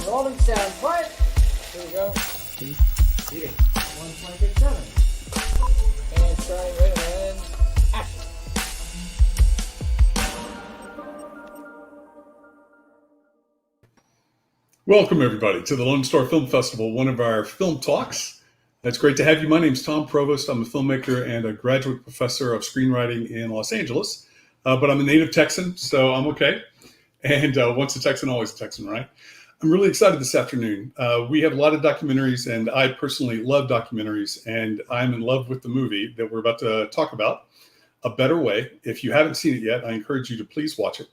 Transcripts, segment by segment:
Rolling sound, quiet. Here we go. Eating. 1.57. And starting right and action. Welcome, everybody, to the Lone Star Film Festival, one of our film talks. It's great to have you. My name's Tom Provost. I'm a filmmaker and a graduate professor of screenwriting in Los Angeles, but I'm a native Texan, so I'm okay. And once a Texan, always a Texan, right? I'm really excited this afternoon. We have a lot of documentaries, and I personally love documentaries, and I'm in love with the movie that we're about to talk about, A Better Way. If you haven't seen it yet, I encourage you to please watch it.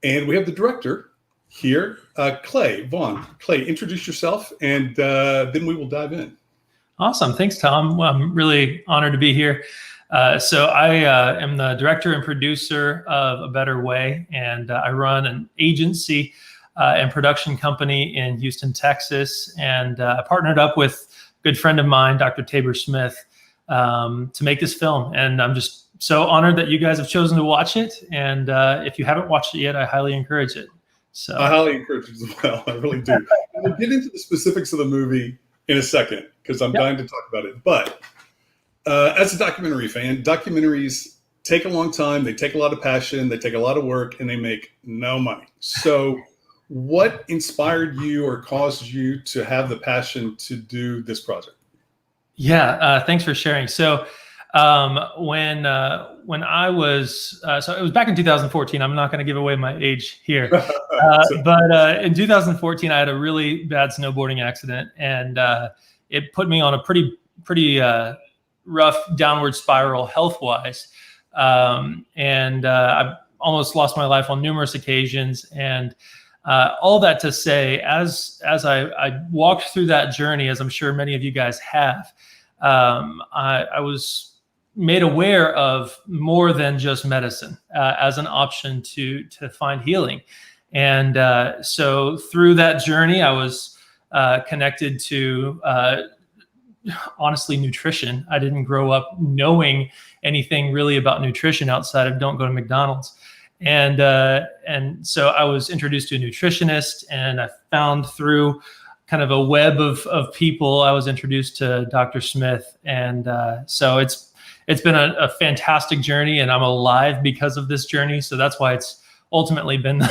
And we have the director here, Clay Vaughan. Clay, introduce yourself, and then we will dive in. Awesome. Thanks, Tom. Well, I'm really honored to be here. So I am the director and producer of A Better Way, and I run an agency and production company in Houston, Texas, and partnered up with a good friend of mine, Dr. Tabor Smith, to make this film. And I'm just so honored that you guys have chosen to watch it. And if you haven't watched it yet, I highly encourage it. So I highly encourage it as well. I really do. We'll get into the specifics of the movie in a second because I'm dying to talk about it. But as a documentary fan, documentaries take a long time. They take a lot of passion. They take a lot of work, and they make no money. So what inspired you or caused you to have the passion to do this project? Yeah, thanks for sharing. So when I was, so it was back in 2014. I'm not going to give away my age here, but in 2014, I had a really bad snowboarding accident, and it put me on a pretty rough downward spiral health-wise, and I almost lost my life on numerous occasions. And all that to say, as I walked through that journey, as I'm sure many of you guys have, I was made aware of more than just medicine as an option to find healing. And so through that journey, I was connected to honestly nutrition. I didn't grow up knowing anything really about nutrition outside of don't go to McDonald's. And so I was introduced to a nutritionist, and I found through kind of a web of people, I was introduced to Dr. Smith. And so it's been a fantastic journey, and I'm alive because of this journey. So that's why it's ultimately been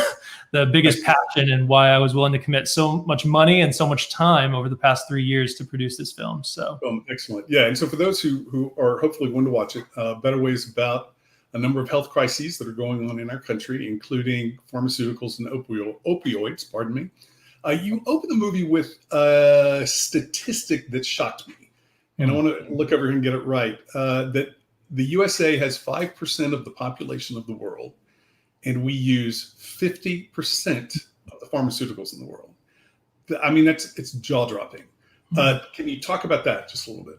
the biggest passion, and why I was willing to commit so much money and so much time over the past 3 years to produce this film. So excellent. Yeah. And so for those who are hopefully going to watch it, Better Way is about a number of health crises that are going on in our country, including pharmaceuticals and opioids, pardon me. You open the movie with a statistic that shocked me. And I want to look over here and get it right, that the USA has 5% of the population of the world, and we use 50% of the pharmaceuticals in the world. I mean, it's jaw-dropping. Can you talk about that just a little bit?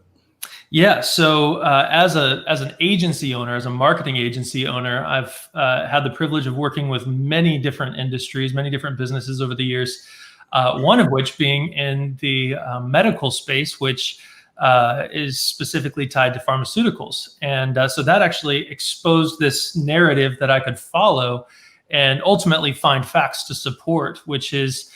Yeah. So as an agency owner, as a marketing agency owner, I've had the privilege of working with many different industries, many different businesses over the years, one of which being in the medical space, which is specifically tied to pharmaceuticals. And so that actually exposed this narrative that I could follow and ultimately find facts to support, which is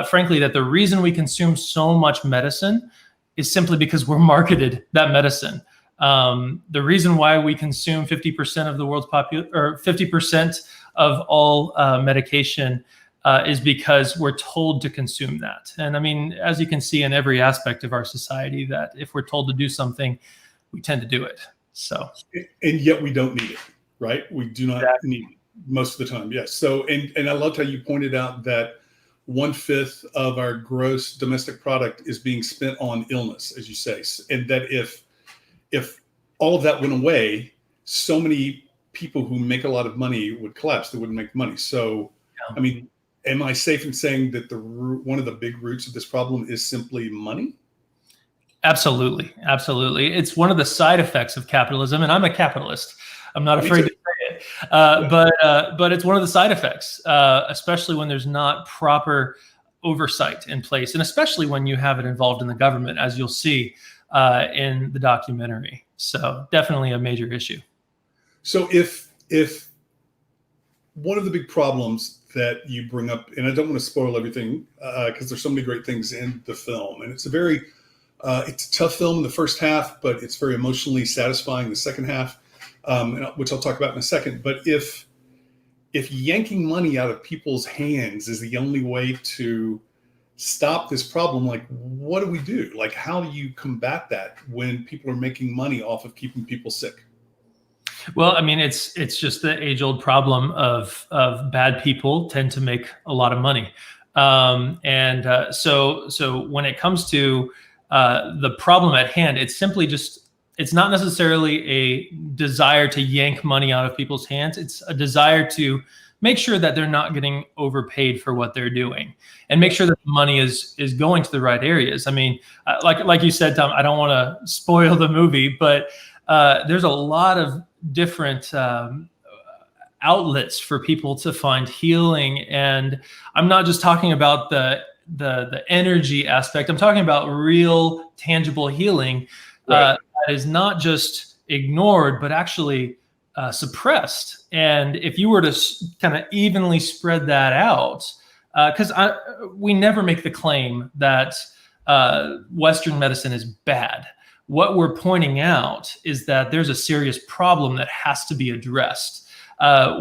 frankly that the reason we consume so much medicine is simply because we're marketed that medicine. The reason why we consume 50% of the world's or 50% of all medication is because we're told to consume that. And I mean, as you can see in every aspect of our society, that if we're told to do something, we tend to do it. So, and yet we don't need it, right? We do not need it most of the time. Yes. So, and I loved how you pointed out that 1/5 of our gross domestic product is being spent on illness, as you say, and that if all of that went away, so many people who make a lot of money would collapse. They wouldn't make money. So, I mean, am I safe in saying that one of the big roots of this problem is simply money? Absolutely. Absolutely. It's one of the side effects of capitalism. And I'm a capitalist. I'm not afraid to say it. But it's one of the side effects, especially when there's not proper oversight in place, and especially when you have it involved in the government, as you'll see in the documentary. So definitely a major issue. So if one of the big problems that you bring up, and I don't want to spoil everything because there's so many great things in the film, and it's it's a tough film in the first half, but it's very emotionally satisfying in the second half, which I'll talk about in a second. But if yanking money out of people's hands is the only way to stop this problem, like, what do we do? Like, how do you combat that when people are making money off of keeping people sick? Well, I mean, it's just the age-old problem of bad people tend to make a lot of money, so when it comes to the problem at hand, it's not necessarily a desire to yank money out of people's hands. It's a desire to make sure that they're not getting overpaid for what they're doing, and make sure that the money is going to the right areas. I mean, like you said, Tom, I don't want to spoil the movie, but there's a lot of different outlets for people to find healing, and I'm not just talking about the energy aspect. I'm talking about real, tangible healing that is not just ignored, but actually suppressed. And if you were to kind of evenly spread that out, because we never make the claim that Western medicine is bad. What we're pointing out is that there's a serious problem that has to be addressed. I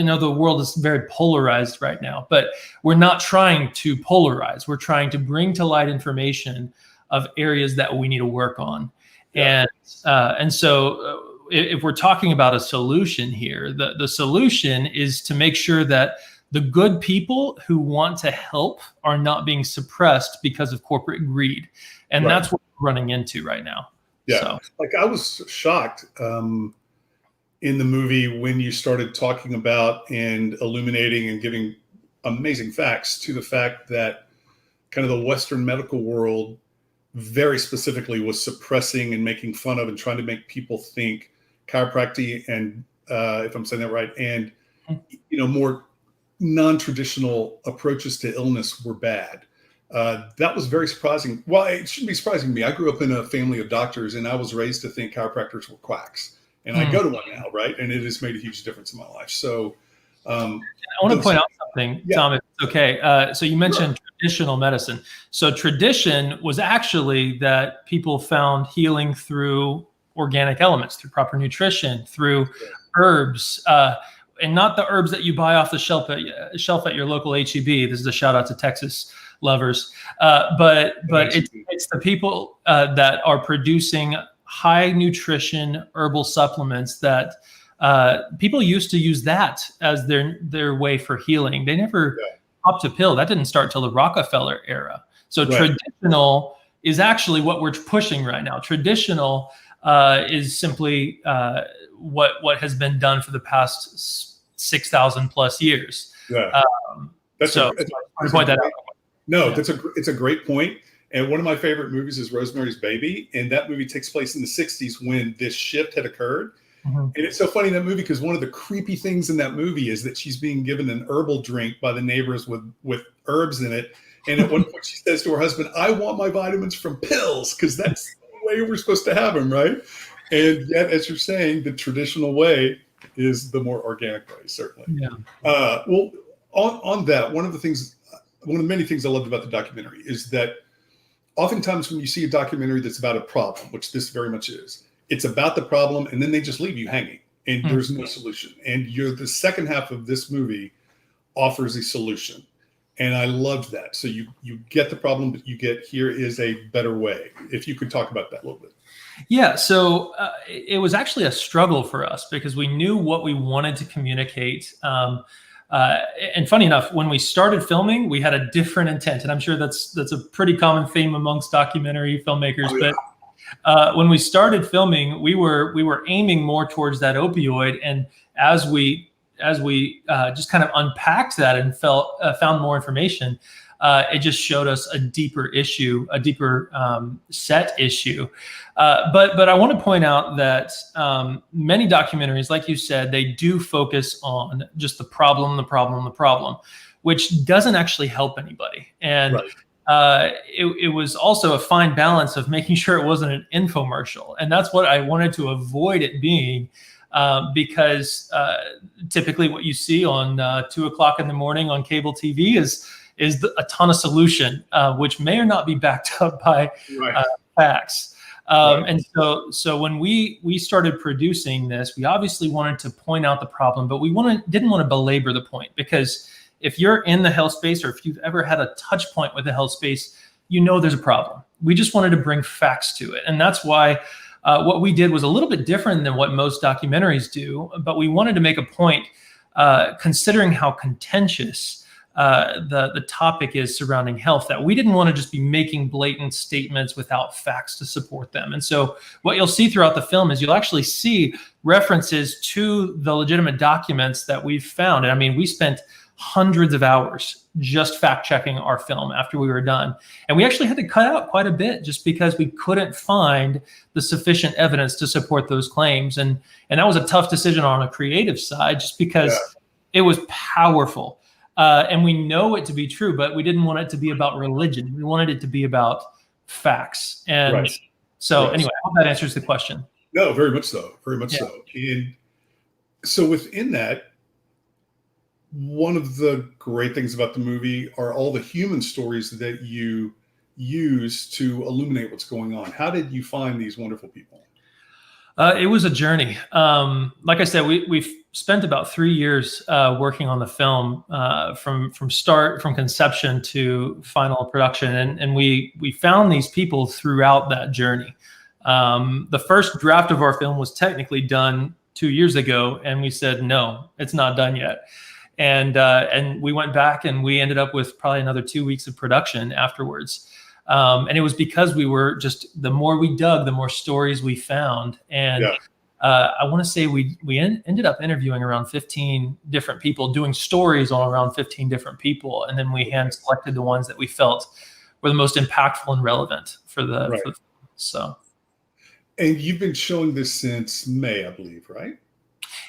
know the world is very polarized right now, but we're not trying to polarize. We're trying to bring to light information of areas that we need to work on. Yeah. And so if we're talking about a solution here, the solution is to make sure that the good people who want to help are not being suppressed because of corporate greed. And that's what we're running into right now. Yeah. So. Like, I was shocked in the movie when you started talking about and illuminating and giving amazing facts to the fact that kind of the Western medical world very specifically was suppressing and making fun of and trying to make people think chiropractic and if I'm saying that right, and more non-traditional approaches to illness were bad. That was very surprising. Well, it shouldn't be surprising to me. I grew up in a family of doctors, and I was raised to think chiropractors were quacks. And I go to one now, right? And it has made a huge difference in my life. So I want to point out something, Tom, if it's okay. So you mentioned traditional medicine. So tradition was actually that people found healing through organic elements, through proper nutrition, through herbs, and not the herbs that you buy off the shelf at your local HEB. This is a shout out to Texas lovers. But it's the people that are producing high nutrition herbal supplements that people used to use that as their way for healing. They never popped a pill. That didn't start till the Rockefeller era. So traditional is actually what we're pushing right now. Traditional is simply what has been done for the past 6,000 plus years. Yeah. That's so I point that out. No, it's a great point. And one of my favorite movies is Rosemary's Baby. And that movie takes place in the 60s when this shift had occurred. Mm-hmm. And it's so funny in that movie because one of the creepy things in that movie is that she's being given an herbal drink by the neighbors with herbs in it. And at one point she says to her husband, I want my vitamins from pills because that's the way we're supposed to have them, right? And yet, as you're saying, the traditional way is the more organic way, certainly. Yeah. Well, on that, one of the many things I loved about the documentary is that oftentimes when you see a documentary that's about a problem, which this very much is, it's about the problem and then they just leave you hanging and there's no solution. And the second half of this movie offers a solution. And I loved that. So you get the problem, but you get here is a better way. If you could talk about that a little bit. Yeah, so it was actually a struggle for us because we knew what we wanted to communicate. And funny enough, when we started filming, we had a different intent. And I'm sure that's a pretty common theme amongst documentary filmmakers. Oh, yeah. But when we started filming, we were aiming more towards that opioid. And as we just kind of unpacked that and found more information, it just showed us a deeper issue, a deeper set issue. But I want to point out that many documentaries, like you said, they do focus on just the problem, which doesn't actually help anybody. And it was also a fine balance of making sure it wasn't an infomercial. And that's what I wanted to avoid it being. because typically what you see on 2 o'clock in the morning on cable TV is a ton of solution, which may or not be backed up by facts. And so when we started producing this, we obviously wanted to point out the problem, but we didn't want to belabor the point, because if you're in the health space, or if you've ever had a touch point with the health space, you know there's a problem. We just wanted to bring facts to it. And that's why what we did was a little bit different than what most documentaries do, but we wanted to make a point, considering how contentious the topic is surrounding health, that we didn't want to just be making blatant statements without facts to support them. And so what you'll see throughout the film is you'll actually see references to the legitimate documents that we've found. And I mean, we spent hundreds of hours just fact checking our film after we were done. And we actually had to cut out quite a bit just because we couldn't find the sufficient evidence to support those claims. And that was a tough decision on a creative side, just because it was powerful. And we know it to be true, but we didn't want it to be about religion. We wanted it to be about facts. And so anyway, I hope that answers the question. No, very much so. Very much so. And so within that, one of the great things about the movie are all the human stories that you use to illuminate what's going on. How did you find these wonderful people? It was a journey. Like I said, we've spent about 3 years working on the film, from conception to final production, and we found these people throughout that journey. The first draft of our film was technically done 2 years ago, and we said no, it's not done yet. And we went back and we ended up with probably another 2 weeks of production afterwards. And it was because we were just, the more we dug, the more stories we found. And I want to say we ended up interviewing around 15 different people, doing stories on around 15 different people. And then we hand selected the ones that we felt were the most impactful and relevant for the film. So. And you've been showing this since May, I believe, right?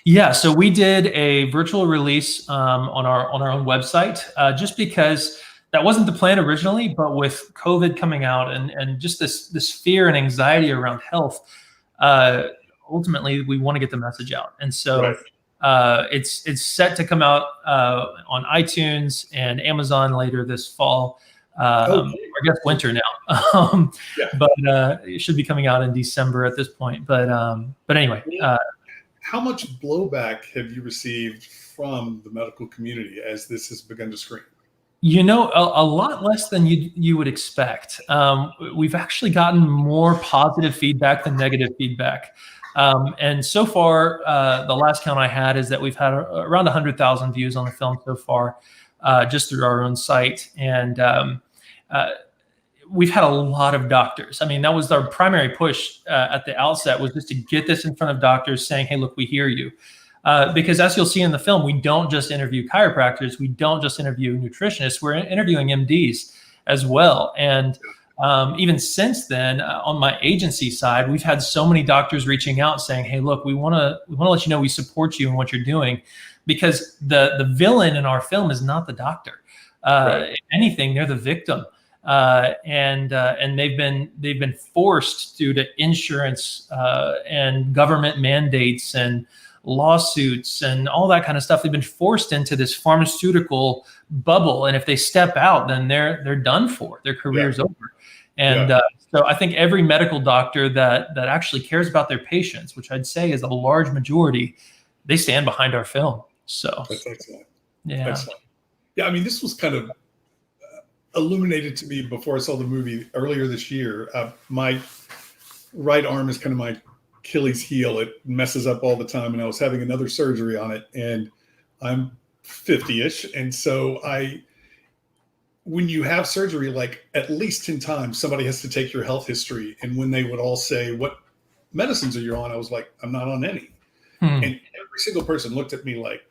Yeah, so we did a virtual release on our own website, just because that wasn't the plan originally, but with COVID coming out and just this fear and anxiety around health, ultimately we want to get the message out. And so it's set to come out on iTunes and Amazon later this fall. I guess winter now, but it should be coming out in December at this point. But anyway. How much blowback have you received from the medical community as this has begun to screen? You know, a lot less than you would expect. We've actually gotten more positive feedback than negative feedback. And so far, the last count I had is that we've had around 100,000 views on the film so far, just through our own site. And we've had a lot of doctors. I mean, that was our primary push at the outset, was just to get this in front of doctors saying, hey, look, we hear you. Because as you'll see in the film, we don't just interview chiropractors. We don't just interview nutritionists. We're interviewing MDs as well. And even since then, on my agency side, we've had so many doctors reaching out saying, hey, look, we want to let you know we support you in what you're doing, because the villain in our film is not the doctor. If anything, they're the victim. And they've been forced due to insurance and government mandates and lawsuits and all that kind of stuff. They've been forced into this pharmaceutical bubble, and if they step out, then they're done for. Their career's over. And so I think every medical doctor that actually cares about their patients, which I'd say is a large majority, they stand behind our film. So that's excellent. Yeah. Excellent. Yeah, I mean, this was kind of illuminated to me before I saw the movie earlier this year. My right arm is kind of my Achilles heel. It messes up all the time, and I was having another surgery on it, and I'm 50-ish. And so when you have surgery, like at least 10 times, somebody has to take your health history. And when they would all say, what medicines are you on? I was like, I'm not on any. And every single person looked at me like,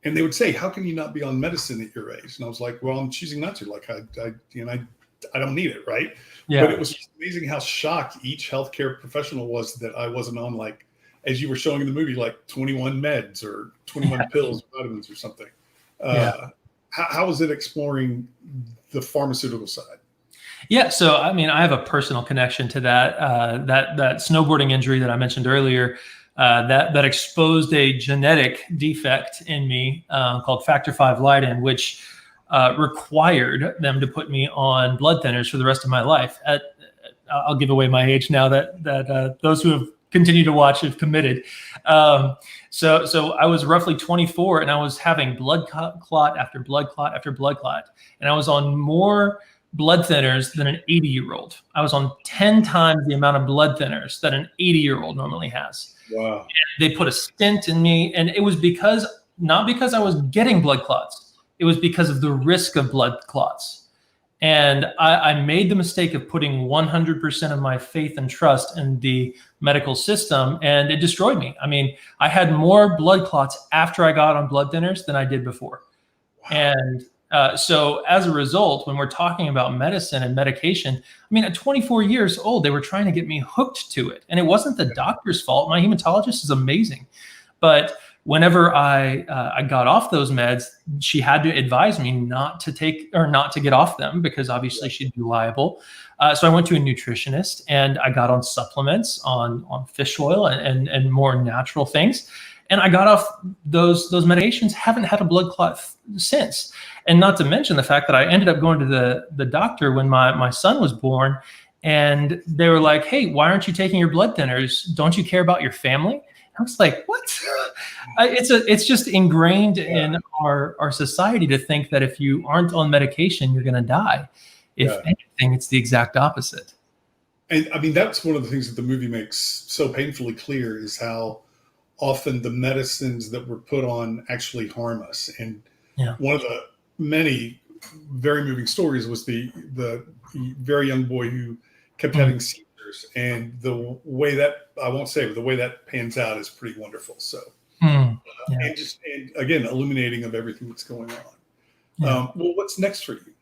and they would say, how can you not be on medicine at your age? And I was like, well, I'm choosing not to. Like, I don't need it, right? Yeah. But it was just amazing how shocked each healthcare professional was that I wasn't on, like, as you were showing in the movie, like 21 meds or 21 pills, vitamins or something. How was it exploring the pharmaceutical side? Yeah, so I mean, I have a personal connection to that. That snowboarding injury that I mentioned earlier. that exposed a genetic defect in me called factor V Leiden, which required them to put me on blood thinners for the rest of my life. I'll give away my age now that those who have continued to watch have committed. So I was roughly 24, and I was having blood clot after blood clot after blood clot, and I was on more blood thinners than an 80-year-old. I was on 10 times the amount of blood thinners that an 80-year-old normally has. Wow. And they put a stent in me, and it was not because I was getting blood clots. It was because of the risk of blood clots. And I made the mistake of putting 100% of my faith and trust in the medical system, and it destroyed me. I mean, I had more blood clots after I got on blood thinners than I did before. Wow. And so as a result, when we're talking about medicine and medication, I mean, at 24 years old, they were trying to get me hooked to it. And it wasn't the doctor's fault. My hematologist is amazing. But whenever I got off those meds, she had to advise me not to get off them, because obviously she'd be liable. So I went to a nutritionist, and I got on supplements, on fish oil and more natural things. And I got off those medications, haven't had a blood clot since. And not to mention the fact that I ended up going to the doctor when my son was born, and they were like, "Hey, why aren't you taking your blood thinners? Don't you care about your family?" I was like, what? It's just ingrained in our society to think that if you aren't on medication, you're going to die. If anything, it's the exact opposite. And I mean, that's one of the things that the movie makes so painfully clear, is how often the medicines that we're put on actually harm us. And one of the many very moving stories was the very young boy who kept having seizures. And the way that, I won't say, but the way that pans out is pretty wonderful. So, and again, illuminating of everything that's going on. Well, what's next for you?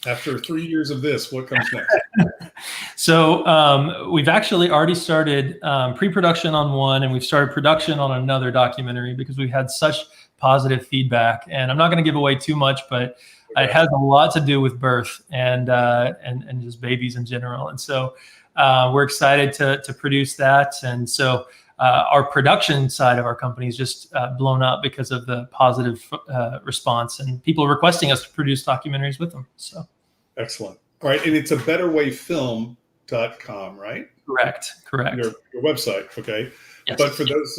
After 3 years of this, what comes next? So we've actually already started pre-production on one, and we've started production on another documentary, because we've had such positive feedback. And I'm not going to give away too much, but it has a lot to do with birth and just babies in general. And so we're excited to produce that. And so our production side of our company is just blown up because of the positive response and people requesting us to produce documentaries with them. So excellent. All right. And it's a betterwayfilm.com, right? Correct. Your website. Okay. Yes. But for those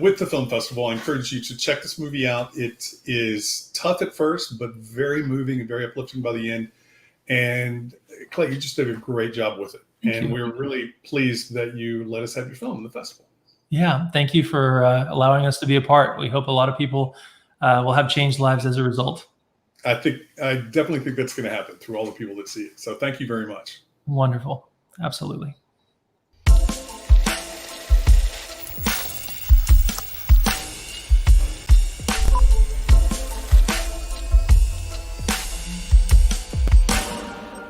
with the film festival, I encourage you to check this movie out. It is tough at first, but very moving and very uplifting by the end. And Clay, you just did a great job with it. And we're really pleased that you let us have your film in the festival. Yeah, thank you for allowing us to be a part. We hope a lot of people will have changed lives as a result. I definitely think that's going to happen through all the people that see it. So thank you very much. Wonderful. Absolutely.